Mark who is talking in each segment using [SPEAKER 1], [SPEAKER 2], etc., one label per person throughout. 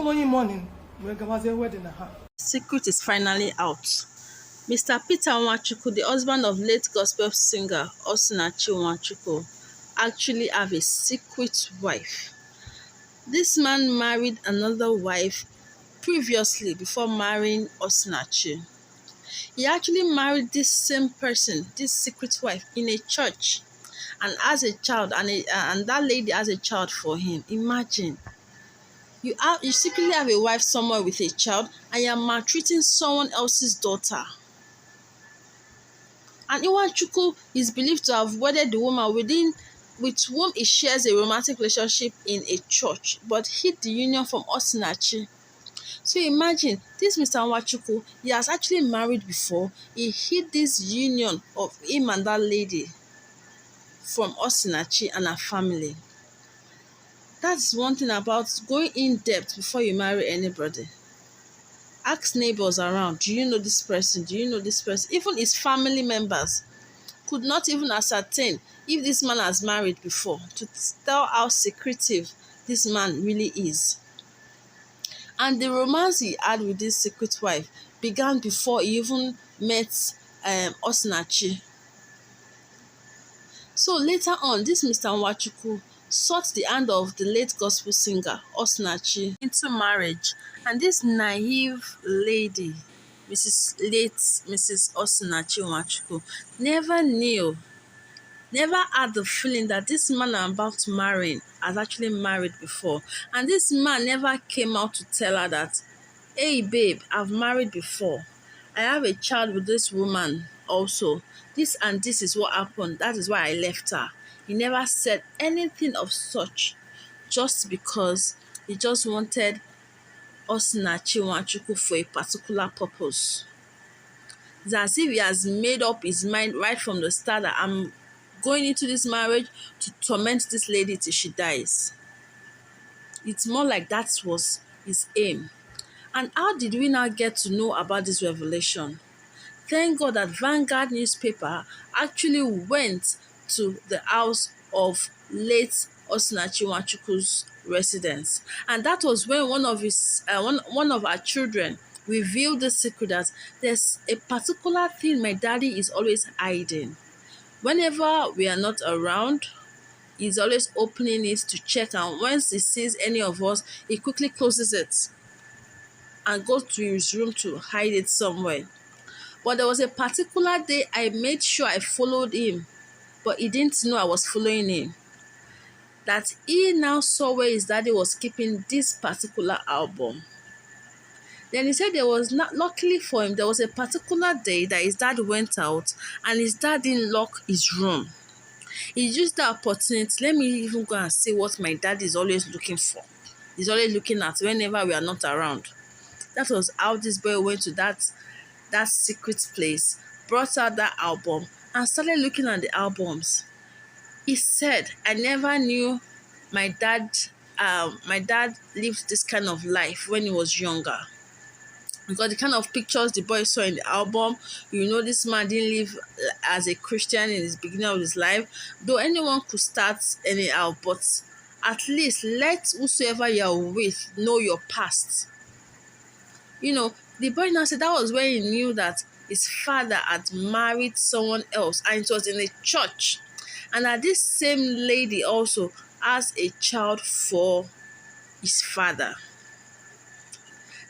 [SPEAKER 1] following morning, we gawazie wedding ha.
[SPEAKER 2] Secret is finally out. Mr. Peter Nwachukwu, the husband of late gospel singer Osinachi Nwachukwu, actually have a secret wife. This man married another wife previously before marrying Osinachi. He actually married this same person, this secret wife, in a church and has a child, and that lady has a child for him. Imagine. You secretly have a wife somewhere with a child and you're maltreating someone else's daughter. And Nwachukwu is believed to have wedded the woman with whom he shares a romantic relationship in a church, but hid the union from Osinachi. So imagine, this Mr. Nwachukwu, he has actually married before. He hid this union of him and that lady from Osinachi and her family. That's one thing about going in depth before you marry anybody. Ask neighbors around, do you know this person? Do you know this person? Even his family members could not even ascertain if this man has married before, to tell how secretive this man really is. And the romance he had with this secret wife began before he even met Osinachi. So later on, this Mr. Nwachukwu sought the hand of the late gospel singer Osinachi into marriage, and this naive lady, Mrs. Osinachi Nwachukwu, never had the feeling that this man I'm about to marry has actually married before. And this man never came out to tell her that, hey babe, I've married before. I have a child with this woman also. This and this is what happened. That is why I left her. He never said anything of such, just because he just wanted Osinachi Nwachukwu for a particular purpose. It's as if he has made up his mind right from the start that I'm going into this marriage to torment this lady till she dies. It's more like that was his aim. And how did we now get to know about this revelation? Thank God that Vanguard newspaper actually went to the house of late Osinachi Nwachukwu's residence, and that was when one of our children revealed the secret that there's a particular thing my daddy is always hiding. Whenever we are not around, he's always opening it to check, and once he sees any of us, he quickly closes it and goes to his room to hide it somewhere. But there was a particular day I made sure I followed him, but he didn't know I was following him. That he now saw where his daddy was keeping this particular album. Then he said there was not, luckily for him, there was a particular day that his dad went out and his dad didn't lock his room. He used the opportunity, let me even go and see what my dad is always looking for. He's always looking at whenever we are not around. That was how this boy went to that secret place, brought out that album and started looking at the albums. He said, I never knew my dad lived this kind of life when he was younger. Because the kind of pictures the boy saw in the album, this man didn't live as a Christian in the beginning of his life. Though anyone could start anyhow, but at least let whosoever you are with know your past. The boy now said that was when he knew that his father had married someone else, and it was in a church. And that this same lady also has a child for his father.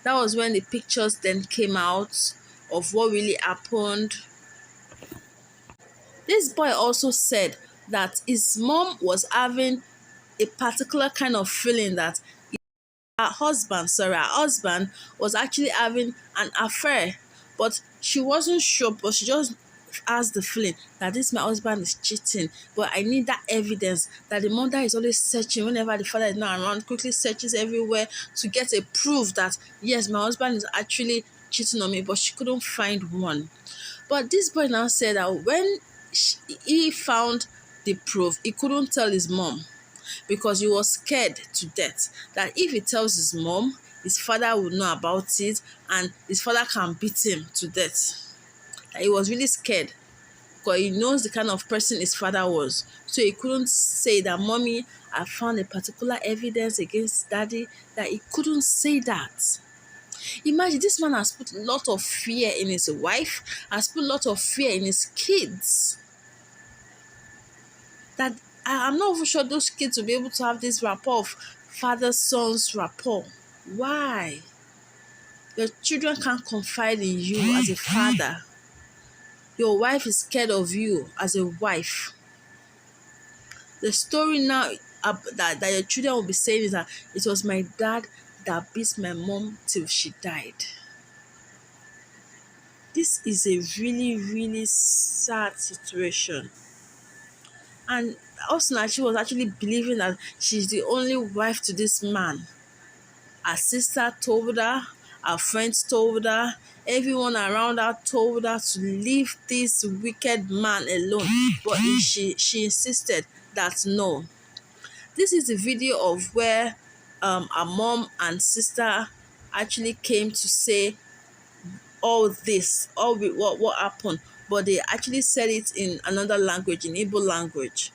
[SPEAKER 2] That was when the pictures then came out of what really happened. This boy also said that his mom was having a particular kind of feeling that her husband was actually having an affair, but she wasn't sure, but she just has the feeling that my husband is cheating, but I need that evidence. That the mother is always searching whenever the father is not around, quickly searches everywhere to get a proof that yes, my husband is actually cheating on me, but she couldn't find one. But this boy now said that when he found the proof, he couldn't tell his mom because he was scared to death that if he tells his mom, his father would know about it and his father can beat him to death. He was really scared. because he knows the kind of person his father was. So he couldn't say that, mommy, I found a particular evidence against daddy, that he couldn't say that. Imagine, this man has put a lot of fear in his wife, has put a lot of fear in his kids. That I'm not even sure those kids will be able to have this rapport of father-son's rapport. Why? Your children can't confide in you as a father. Your wife is scared of you as a wife. The story now that your children will be saying is that it was my dad that beat my mom till she died. This is a really, really sad situation. And Osinachi was actually believing that she's the only wife to this man. Her sister told her, her friends told her, everyone around her told her to leave this wicked man alone. But she insisted that no. This is the video of where her mom and sister actually came to say all this, what happened. But they actually said it in another language, in Igbo language.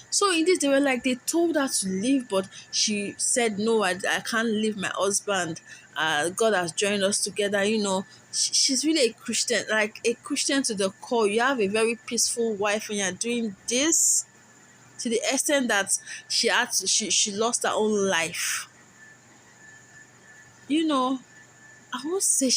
[SPEAKER 2] So in this, they were like, they told her to leave, but she said, no, I can't leave my husband. God has joined us together. You know, she's really a Christian, like a Christian to the core. You have a very peaceful wife and you're doing this to the extent that she lost her own life. You know, I won't say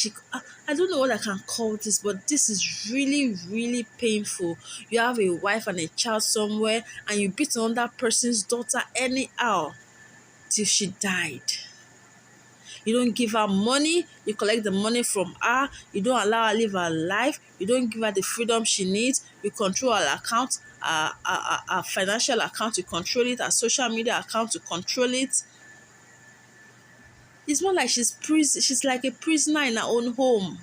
[SPEAKER 2] I don't know what I can call this, but this is really, really painful. You have a wife and a child somewhere and you beat another person's daughter anyhow till she died. You don't give her money, you collect the money from her, you don't allow her live her life, you don't give her the freedom she needs, you control her account, her financial account, you control it, her social media account, you control it. It's more like she's like a prisoner in her own home.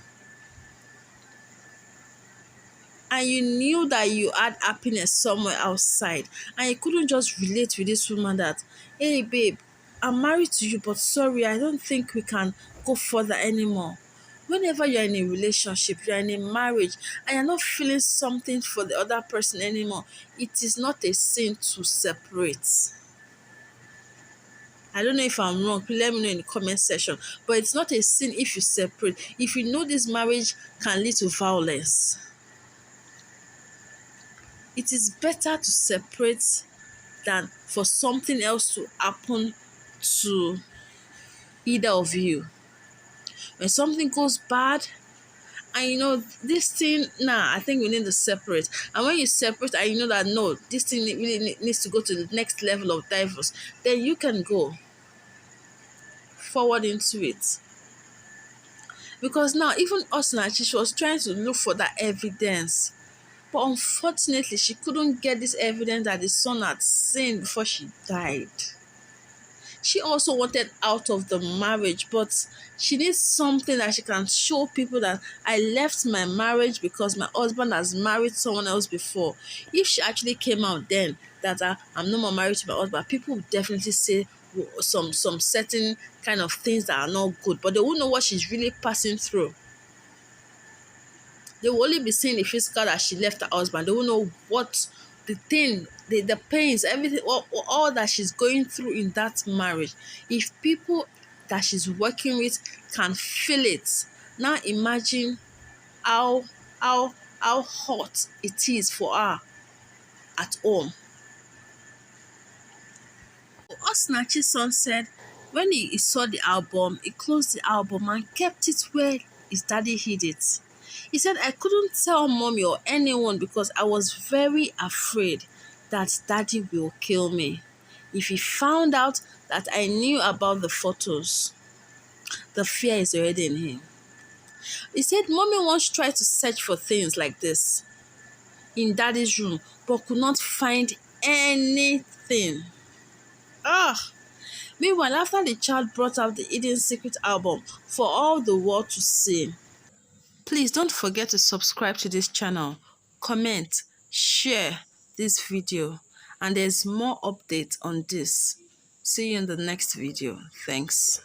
[SPEAKER 2] And you knew that you had happiness somewhere outside. And you couldn't just relate with this woman that, hey babe, I'm married to you, but sorry, I don't think we can go further anymore. Whenever you're in a relationship, you're in a marriage, and you're not feeling something for the other person anymore, it is not a sin to separate. I don't know if I'm wrong, please let me know in the comment section. But it's not a sin if you separate. If you know this marriage can lead to violence, it is better to separate than for something else to happen to either of you. When something goes bad, and you know this thing, I think we need to separate. And when you separate and you know that no, this thing really needs to go to the next level of divorce, then you can go forward into it. Because now even Osinachi, she was trying to look for that evidence, but unfortunately she couldn't get this evidence that the son had sinned before she died. She also wanted out of the marriage, but she needs something that she can show people that I left my marriage because my husband has married someone else before. If she actually came out then that I'm no more married to my husband, people would definitely say some certain kind of things that are not good, but they won't know what she's really passing through. They will only be seeing the physical that she left her husband. They won't know what the thing, the pains, everything, all that she's going through in that marriage. If people that she's working with can feel it, now imagine how hot it is for her at home. Osinachi's son said when he saw the album, he closed the album and kept it where his daddy hid it. He said, I couldn't tell mommy or anyone because I was very afraid that daddy will kill me. If he found out that I knew about the photos, the fear is already in him. He said, mommy once tried to search for things like this in daddy's room, but could not find anything. Meanwhile, after the child brought out the Hidden Secret album for all the world to see, please don't forget to subscribe to this channel, comment, share this video, and there's more updates on this. See you in the next video. Thanks.